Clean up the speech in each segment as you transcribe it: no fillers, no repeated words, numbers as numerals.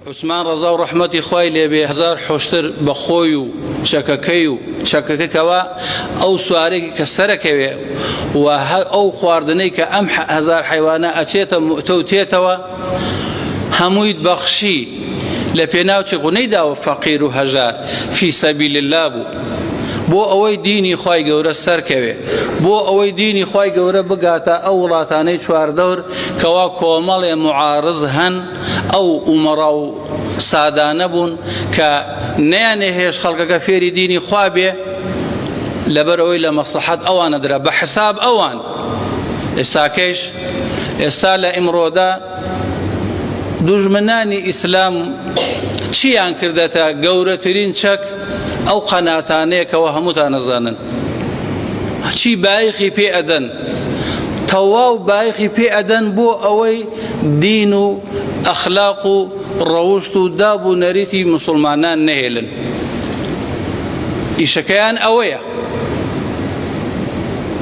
عوسمان ڕەزا و ڕەحمەتی خوای لێبێ هەزار حۆشتر بە خۆی و چەکەکەیەوە ئەو سوارێکی کە سەرەکەوێ و ئەو خواردنەی کە ئەم هەزار حیوانە ئەچێتە تێتەوە هەموویت بەخشی لە پێناوچی غونەیدا و فەقیر و هەژار فی سەبیل الله بوو بۆ ئەوەی دینی خوای گەورە سەرکەوێ بۆ ئەوەی دینی خوای گەورە بگاتە ئەو وڵاتانەی چواردەور کەوا کۆمەڵێ معارض هەن ئەو ئومەڕا و سادانە بوون کە نەیانێ هێش خەڵکەکە فێری دینی خوا بێ لەبەرەوەی لە مەسلحەت ئەوانە درا بە حساب ئەوان ئێستا لە ئیمڕۆدا دوژمنانی ئیسلام چیان کردەتە گەورەترین چەک ئەو قەناتانەیەکەوە هەمووتان نەزانن چی بایخی پێ ئەدەن تەواو بایخی پێ ئەدەن بۆ ئەوەی دین و ئەخلاق و ڕەوشت و دابوو نەریتی موسڵمانان نەهێلن ئیشەکەیان ئەوەیە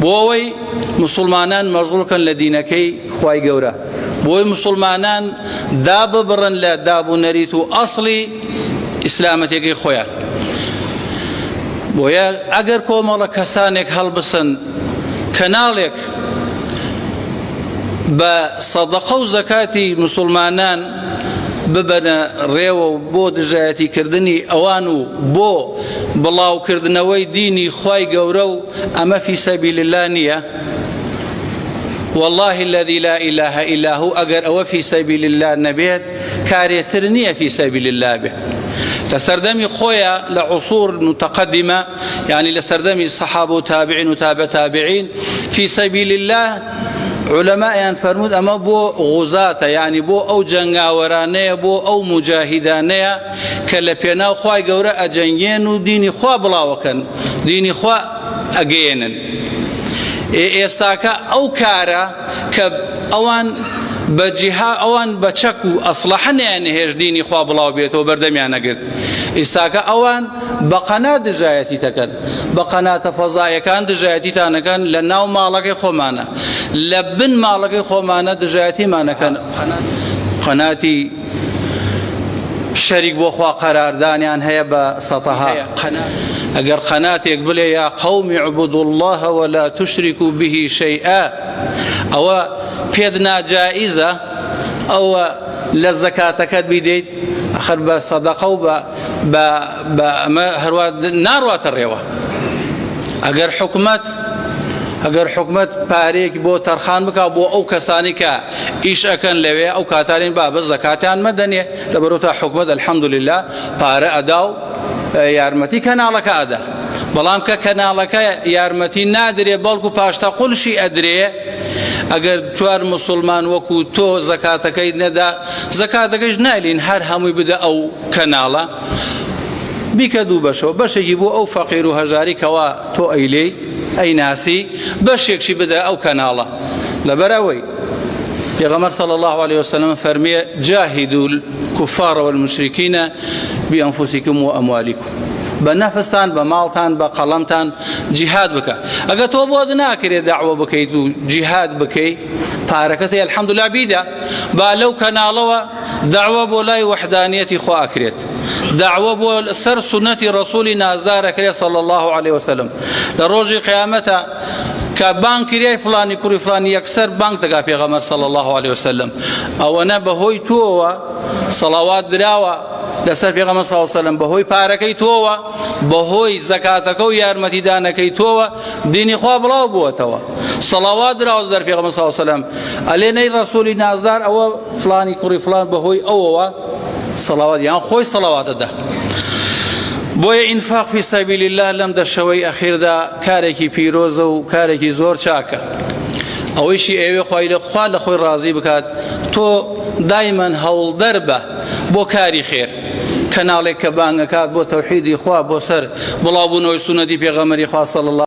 بۆ ئەوەی موسڵمانان مەشغوڵکەن لە دینەکەی خوای گەورە بۆی موسڵمانان داببڕن لە دابوو نەریت و ئەسڵی ئیسلامەتێکی خۆیان بۆیە ئەگەر کۆمەڵە کەسانێک هەڵبسن کەناڵێک بە سەدەقە و زەکاتی موسڵمانان ببەنە ڕێوە و بۆ دژایەتیکردنی ئەوان و بۆ بڵاوکردنەوەی دینی خوای گەورە و ئەمە فی سەبیل الله نییە والله الذي لا إله إلا هو أجر أو في سبيل الله نبيت كاريترنية في سبيل الله به لسردمي خويا لعصور متقدمة يعني لسردمي الصحابة وتابعين وتابع تابعين في سبيل الله علماء ينفرمود أما بو غزاة يعني بو أو جنگاورانية بو أو مجاهدانية كالبينا خواي قورا أجنين وديني خوا بلاوكن ديني خوا أجينن ئێستاکە ئەو کارە کە ئەوان بە جیها ئەوان بە چەک و ئەسڵەحە نەهێش دینی خوا بڵاو بێتەوە بەردەمیان نەگرت ئێستاکە ئەوان بە قەنات دژایەتی دەکەن بە قەناتە فەزایەکان دژایەتیتانەکەن لە ناو ماڵەکەی خۆمانە لە بن ماڵەکەی خۆمانە دژایەتیمانەکەن قەناتی شەریک بۆ خوا قەراردانیان هەیە بە سەتەها ئەگەر قەناتێک بڵێ یا قەومی اعبدوا الله ولا تشركوا به شيئا ئەوە پێت ناجائیزە ئەوە لە زەکاتەکەت بیدەیت ئەخر بە سەدەقە و بە ئەمە هەروە ناڕواتە ڕێوە ئەگەر حکومەت پارێک بۆ تەرخان بکە بۆ ئەو کەسانی کە ئیش ئەکەن لەوێ ئەو کاتانین بە زەکاتیان مەدەنێ لەبەرەوە تا حکومەت الحەمدولله پارە ئەدا و یارمەتی کەناڵەکە ئەدا بەڵام کە کەناڵەکە یارمەتی نادرێ بەڵکو پاشتا قولشی ئەدرێ ئەگەر چوار موسڵمان وەکو تۆ زەکاتەکەی نەدا زەکاتەکەش نالین هەر هەمووی بدە ئەو کەناڵە بیکە دوو بەشەوە بەشێکی بۆ ئەو فەقیر و هەژاری کەوا تۆ ئەیلێی ئەیناسی بەشێکشی بدە ئەو کەناڵە لەبەرەوەی پێغەمبەر صلى الله عليه وسلم فەرمیێ جاهدوا الكفار والمشركين بأنفسكم وأموالكم بنفستان بمالتان بقلمتان جهاد بکە ئەگە تۆ بۆ ناکرێت داعوە بکەیت و جهاد بکەیت پارەکەتی الحەمدولله بیدە با لەو کەناڵەوە داعوە بۆ لای وحدانیەتی خوا ئەکرێت داعوە بۆ سەر سونەتی ڕەسوولی نازدار ئەکرێت صلى الله عليه وسلم لە ڕۆژی قیامەتە کە بانگ کریای فلانی کوڕی فلانی یەکسەر بانگ دەگا پێغەمبەر صلى الله عليه وسلم ئەوەنە بەهۆی تۆوە سەڵاوات دراوە لەسەر پێغەمبەر صلی الله علیه و سلم بەهۆی پارەکەی تۆوە بەهۆی زەکاتەکە و یارمەتیدانەکەی تۆوە دینی خوا بڵاو بووەتەوە سەڵاوات دراوە لەسەر پێغەمبەر صلی الله علیه و سلم ئەلێ نەی ڕەسوولی نازدار ئەوە فلانی کوڕی فلان بەهۆی ئەوەوە سەڵاوات یان خۆی سەڵاواتەدا بۆیە ئینفاق فی سەبیل الله لەم دەشەوەی ئەخیردا کارێکی پیرۆزە و کارێکی زۆر چاکە ئەوەیشی ئێوێ خوا لە خۆی ڕازی بکات تۆ دایمەن هەوڵدەر بە بۆ کاری خێر کەناڵێک کە بانگەکات بۆ تەوحیدی خوا بۆ سەر بڵاوبوونەوەی سونەتی پێغەمبەری خوا صلی الله